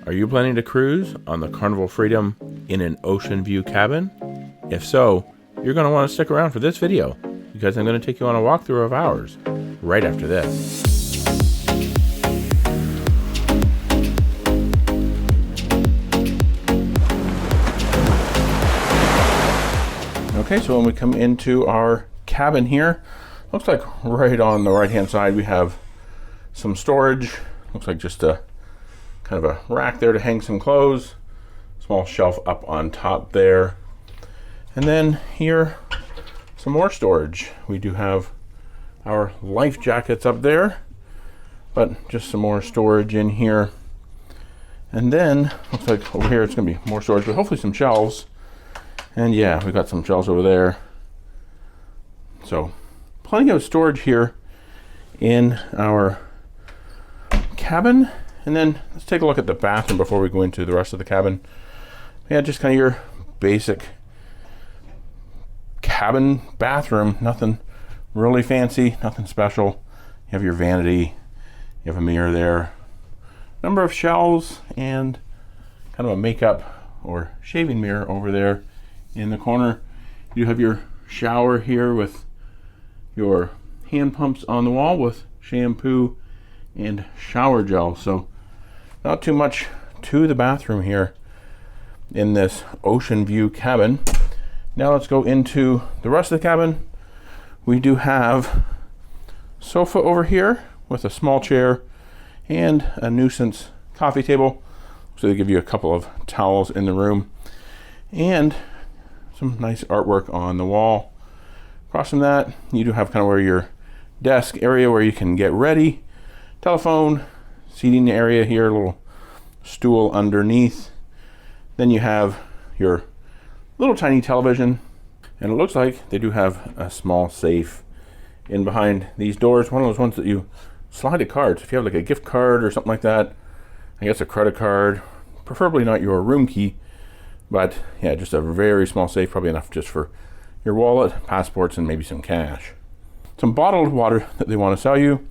Are you planning to cruise on the Carnival Freedom in an Oceanview cabin? If so, you're going to want to stick around for this video because I'm going to take you on a walkthrough of ours right after this. Okay, so when we come into our cabin here, looks like right on the right hand side we have some storage. Looks like just a kind of a rack there to hang some clothes, small shelf up on top there, and then here some more storage. We do have our life jackets up there, but just some more storage in here. And then looks like over here it's gonna be more storage, but hopefully some shelves. And yeah, we got some shelves over there. So plenty of storage here in our cabin. And then let's take a look at the bathroom before we go into the rest of the cabin. Yeah, just kind of your basic cabin bathroom, nothing really fancy, nothing special. You have your vanity, you have a mirror there, number of shelves, and kind of a makeup or shaving mirror over there in the corner. You have your shower here with your hand pumps on the wall with shampoo and shower gel. So not too much to the bathroom here in this Oceanview cabin. Now let's go into the rest of the cabin. We do have sofa over here with a small chair and a nuisance coffee table. So they give you a couple of towels in the room and some nice artwork on the wall. Across from that, you do have kind of where your desk area where you can get ready, telephone, seating area here, a little stool underneath. Then you have your little tiny television, and it looks like they do have a small safe in behind these doors. One of those ones that you slide the cards. If you have like a gift card or something like that, I guess a credit card, preferably not your room key, but yeah, just a very small safe, probably enough just for your wallet, passports, and maybe some cash. Some bottled water that they want to sell you,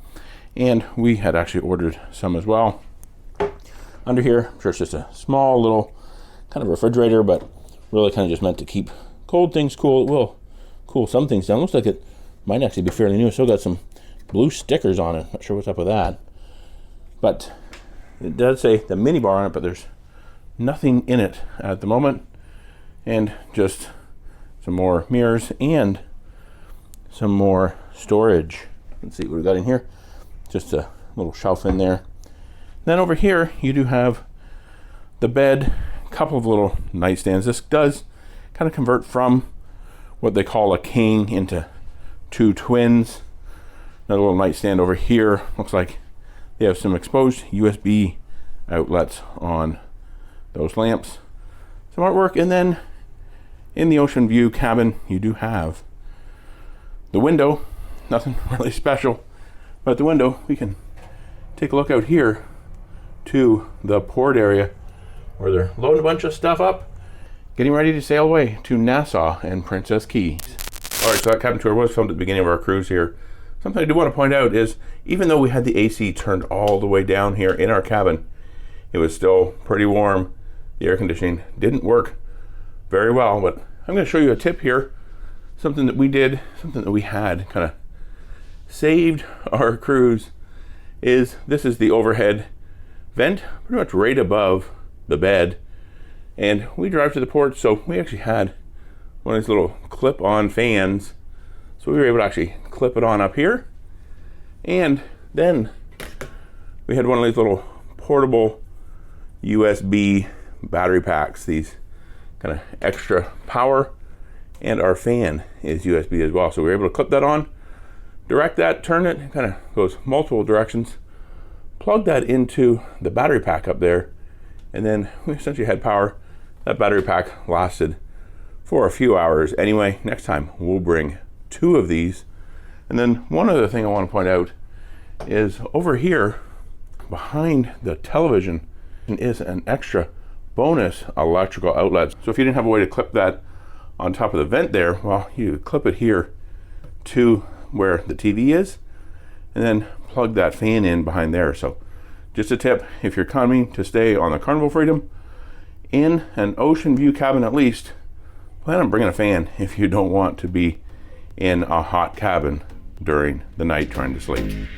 and we had actually ordered some as well. Under here, I'm sure it's just a small little kind of refrigerator, but really kind of just meant to keep cold things cool. It will cool some things down. Looks like it might actually be fairly new. It's still got some blue stickers on it. Not sure what's up with that. But it does say the mini bar on it, but there's nothing in it at the moment. And just some more mirrors and some more storage. Let's see what we got in here. Just a little shelf in there. Then over here you do have the bed, a couple of little nightstands. This does kind of convert from what they call a king into two twins. Another little nightstand over here. Looks like they have some exposed USB outlets on those lamps. Some artwork, and then in the Oceanview cabin you do have the window. Nothing really special, but at the window we can take a look out here to the port area where they're loading a bunch of stuff up, getting ready to sail away to Nassau and Princess Keys. All right, so that cabin tour was filmed at the beginning of our cruise here. Something I do want to point out is even though we had the AC turned all the way down here in our cabin, it was still pretty warm. The air conditioning didn't work very well, but I'm going to show you a tip here. Something that we did, something that we had kind of saved our cruise is this is the overhead vent, pretty much right above the bed. And we drive to the port, so we actually had one of these little clip-on fans. So we were able to actually clip it on up here. And then we had one of these little portable USB battery packs, these kind of extra power, and our fan is USB as well. So we were able to clip that on, direct that, turn it, kind of goes multiple directions, plug that into the battery pack up there, and then we essentially had power. That battery pack lasted for a few hours. Anyway, next time we'll bring two of these. And then one other thing I want to point out is over here behind the television is an extra bonus electrical outlet. So if you didn't have a way to clip that on top of the vent there, well, you clip it here to where the TV is and then plug that fan in behind there. So Just a tip, if you're coming to stay on the Carnival Freedom in an Oceanview cabin at least, plan on bringing a fan if you don't want to be in a hot cabin during the night trying to sleep.